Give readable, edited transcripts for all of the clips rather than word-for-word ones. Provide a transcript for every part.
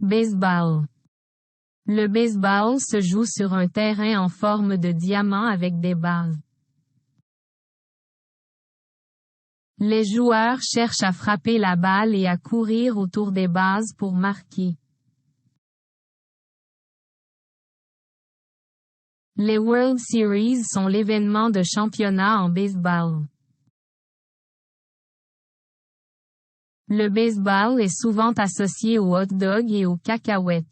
Baseball. Le baseball se joue sur un terrain en forme de diamant avec des bases. Les joueurs cherchent à frapper la balle et à courir autour des bases pour marquer. Les World Series sont l'événement de championnat en baseball. Le baseball est souvent associé au hot dog et aux cacahuètes.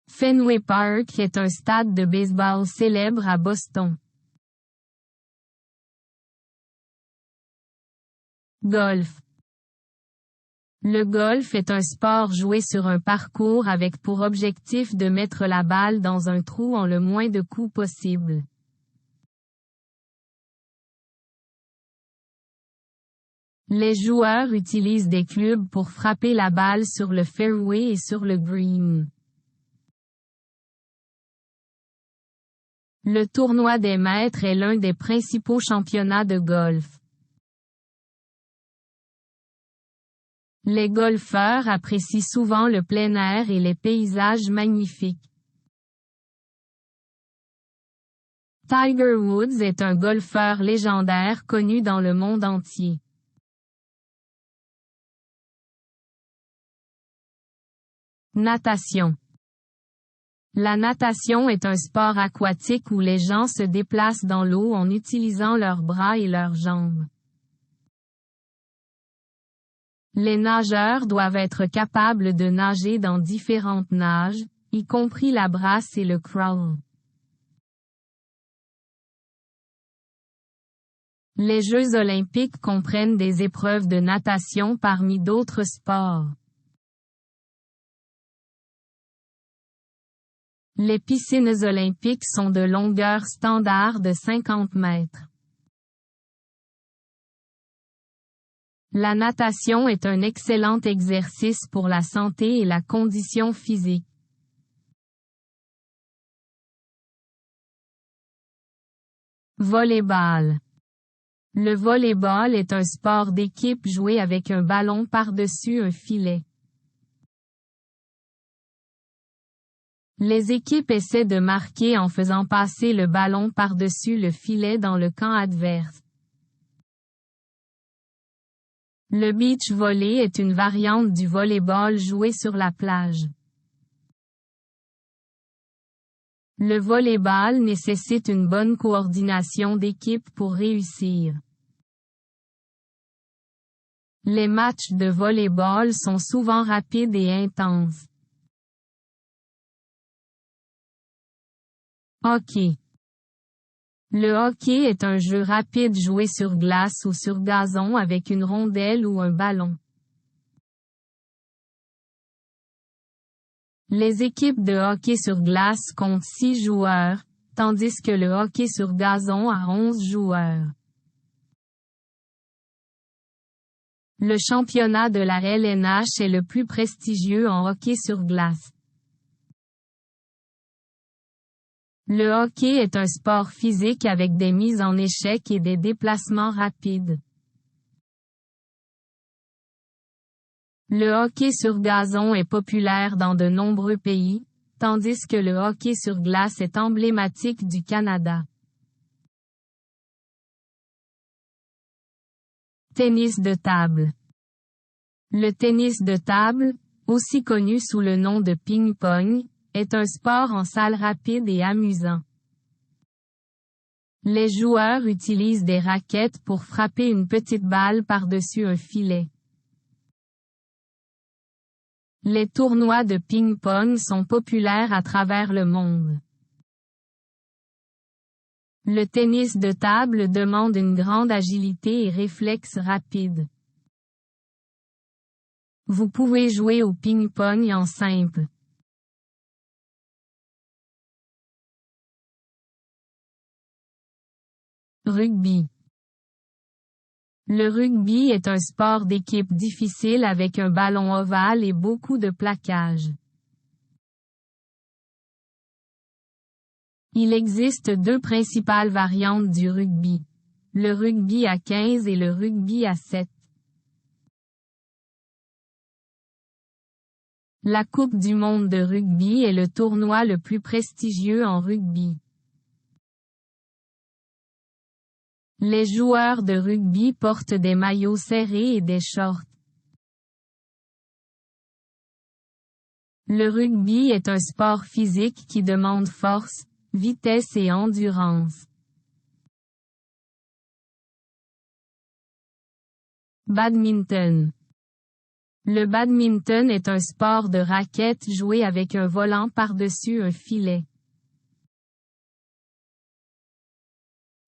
Fenway Park est un stade de baseball célèbre à Boston. Golf. Le golf est un sport joué sur un parcours avec pour objectif de mettre la balle dans un trou en le moins de coups possible. Les joueurs utilisent des clubs pour frapper la balle sur le fairway et sur le green. Le tournoi des maîtres est l'un des principaux championnats de golf. Les golfeurs apprécient souvent le plein air et les paysages magnifiques. Tiger Woods est un golfeur légendaire connu dans le monde entier. Natation. La natation est un sport aquatique où les gens se déplacent dans l'eau en utilisant leurs bras et leurs jambes. Les nageurs doivent être capables de nager dans différentes nages, y compris la brasse et le crawl. Les Jeux olympiques comprennent des épreuves de natation parmi d'autres sports. Les piscines olympiques sont de longueur standard de 50 mètres. La natation est un excellent exercice pour la santé et la condition physique. Volleyball. Le volleyball est un sport d'équipe joué avec un ballon par-dessus un filet. Les équipes essaient de marquer en faisant passer le ballon par-dessus le filet dans le camp adverse. Le beach volley est une variante du volleyball joué sur la plage. Le volleyball nécessite une bonne coordination d'équipe pour réussir. Les matchs de volleyball sont souvent rapides et intenses. Hockey. Le hockey est un jeu rapide joué sur glace ou sur gazon avec une rondelle ou un ballon. Les équipes de hockey sur glace comptent 6 joueurs, tandis que le hockey sur gazon a 11 joueurs. Le championnat de la LNH est le plus prestigieux en hockey sur glace. Le hockey est un sport physique avec des mises en échec et des déplacements rapides. Le hockey sur gazon est populaire dans de nombreux pays, tandis que le hockey sur glace est emblématique du Canada. Tennis de table. Le tennis de table, aussi connu sous le nom de ping-pong, est un sport en salle rapide et amusant. Les joueurs utilisent des raquettes pour frapper une petite balle par-dessus un filet. Les tournois de ping-pong sont populaires à travers le monde. Le tennis de table demande une grande agilité et réflexes rapides. Vous pouvez jouer au ping-pong en simple. Rugby. Le rugby est un sport d'équipe difficile avec un ballon ovale et beaucoup de plaquage. Il existe 2 principales variantes du rugby. Le rugby à 15 et le rugby à 7. La Coupe du monde de rugby est le tournoi le plus prestigieux en rugby. Les joueurs de rugby portent des maillots serrés et des shorts. Le rugby est un sport physique qui demande force, vitesse et endurance. Badminton. Le badminton est un sport de raquette joué avec un volant par-dessus un filet.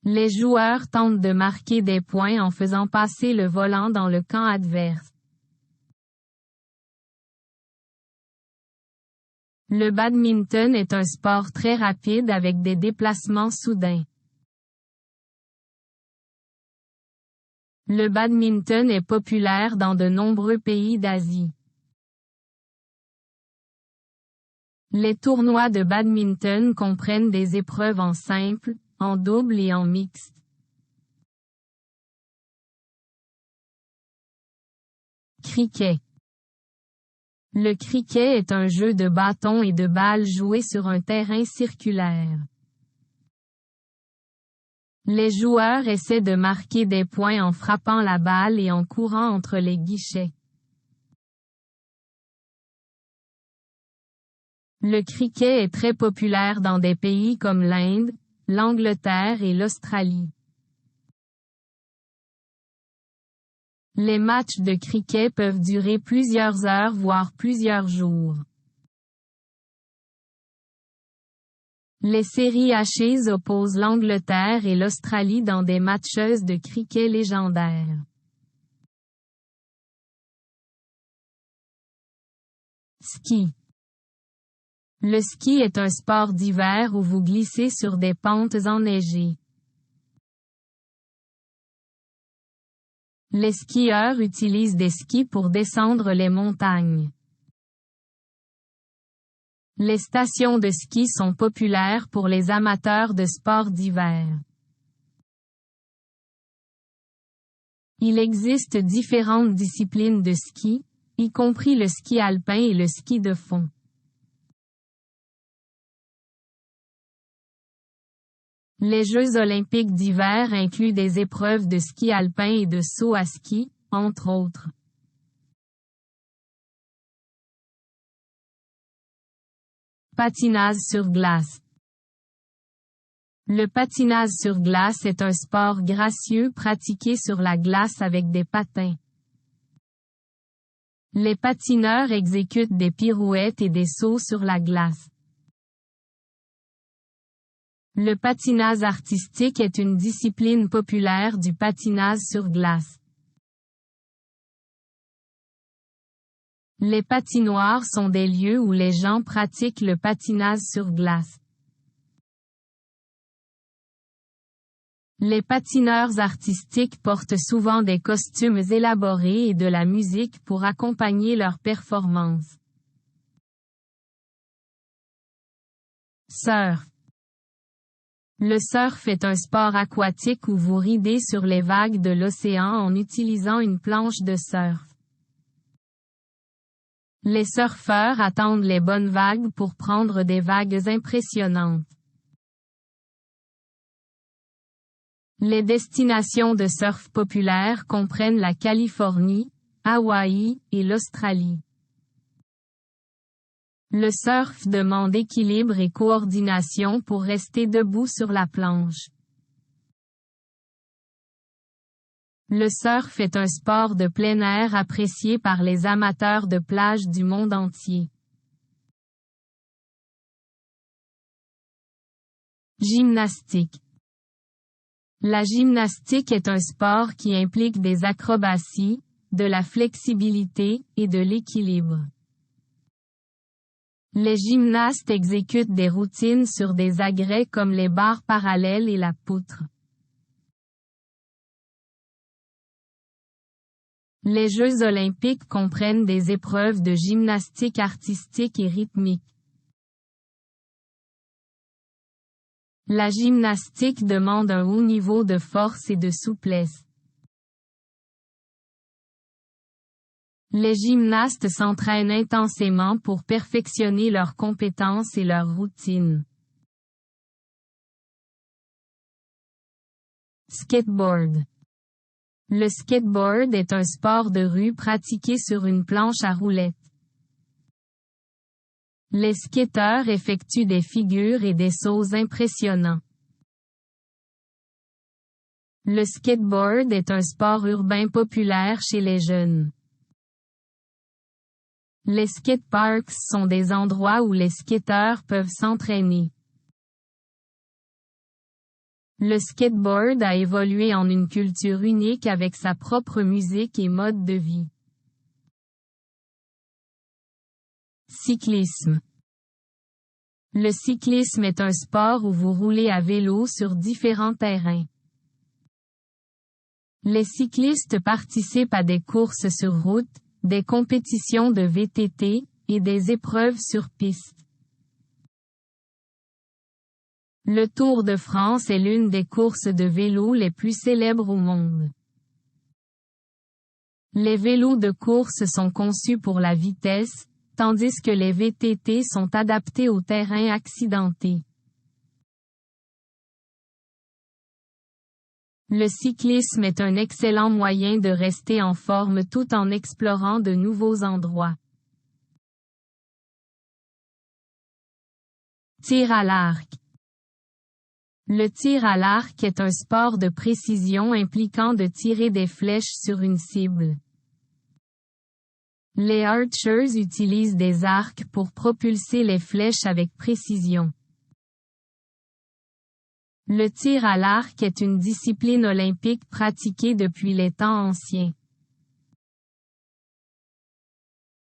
Les joueurs tentent de marquer des points en faisant passer le volant dans le camp adverse. Le badminton est un sport très rapide avec des déplacements soudains. Le badminton est populaire dans de nombreux pays d'Asie. Les tournois de badminton comprennent des épreuves en simple, en double et en mixte. Cricket. Le cricket est un jeu de bâton et de balle joué sur un terrain circulaire. Les joueurs essaient de marquer des points en frappant la balle et en courant entre les guichets. Le cricket est très populaire dans des pays comme l'Inde, l'Angleterre et l'Australie. Les matchs de cricket peuvent durer plusieurs heures voire plusieurs jours. Les séries Ashes opposent l'Angleterre et l'Australie dans des matchs de cricket légendaires. Ski. Le ski est un sport d'hiver où vous glissez sur des pentes enneigées. Les skieurs utilisent des skis pour descendre les montagnes. Les stations de ski sont populaires pour les amateurs de sports d'hiver. Il existe différentes disciplines de ski, y compris le ski alpin et le ski de fond. Les Jeux olympiques d'hiver incluent des épreuves de ski alpin et de saut à ski, entre autres. Patinage sur glace. Le patinage sur glace est un sport gracieux pratiqué sur la glace avec des patins. Les patineurs exécutent des pirouettes et des sauts sur la glace. Le patinage artistique est une discipline populaire du patinage sur glace. Les patinoires sont des lieux où les gens pratiquent le patinage sur glace. Les patineurs artistiques portent souvent des costumes élaborés et de la musique pour accompagner leurs performances. Surf. Le surf est un sport aquatique où vous ridez sur les vagues de l'océan en utilisant une planche de surf. Les surfeurs attendent les bonnes vagues pour prendre des vagues impressionnantes. Les destinations de surf populaires comprennent la Californie, Hawaï et l'Australie. Le surf demande équilibre et coordination pour rester debout sur la planche. Le surf est un sport de plein air apprécié par les amateurs de plage du monde entier. Gymnastique. La gymnastique est un sport qui implique des acrobaties, de la flexibilité et de l'équilibre. Les gymnastes exécutent des routines sur des agrès comme les barres parallèles et la poutre. Les Jeux olympiques comprennent des épreuves de gymnastique artistique et rythmique. La gymnastique demande un haut niveau de force et de souplesse. Les gymnastes s'entraînent intensément pour perfectionner leurs compétences et leurs routines. Skateboard. Le skateboard est un sport de rue pratiqué sur une planche à roulettes. Les skateurs effectuent des figures et des sauts impressionnants. Le skateboard est un sport urbain populaire chez les jeunes. Les skateparks sont des endroits où les skateurs peuvent s'entraîner. Le skateboard a évolué en une culture unique avec sa propre musique et mode de vie. Cyclisme. Le cyclisme est un sport où vous roulez à vélo sur différents terrains. Les cyclistes participent à des courses sur route, des compétitions de VTT, et des épreuves sur piste. Le Tour de France est l'une des courses de vélo les plus célèbres au monde. Les vélos de course sont conçus pour la vitesse, tandis que les VTT sont adaptés aux terrains accidentés. Le cyclisme est un excellent moyen de rester en forme tout en explorant de nouveaux endroits. Tir à l'arc. Le tir à l'arc est un sport de précision impliquant de tirer des flèches sur une cible. Les archers utilisent des arcs pour propulser les flèches avec précision. Le tir à l'arc est une discipline olympique pratiquée depuis les temps anciens.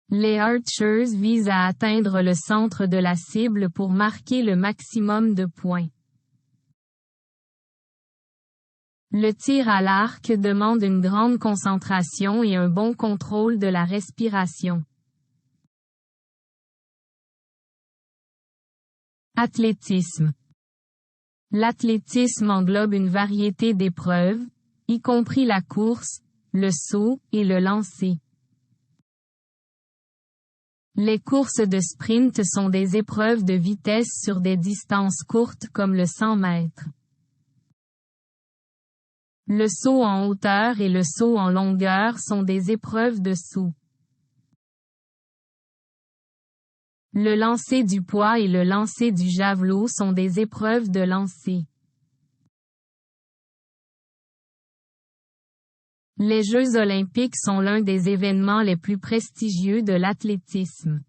Les archers visent à atteindre le centre de la cible pour marquer le maximum de points. Le tir à l'arc demande une grande concentration et un bon contrôle de la respiration. Athlétisme. L'athlétisme englobe une variété d'épreuves, y compris la course, le saut et le lancer. Les courses de sprint sont des épreuves de vitesse sur des distances courtes comme le 100 mètres. Le saut en hauteur et le saut en longueur sont des épreuves de saut. Le lancer du poids et le lancer du javelot sont des épreuves de lancer. Les Jeux olympiques sont l'un des événements les plus prestigieux de l'athlétisme.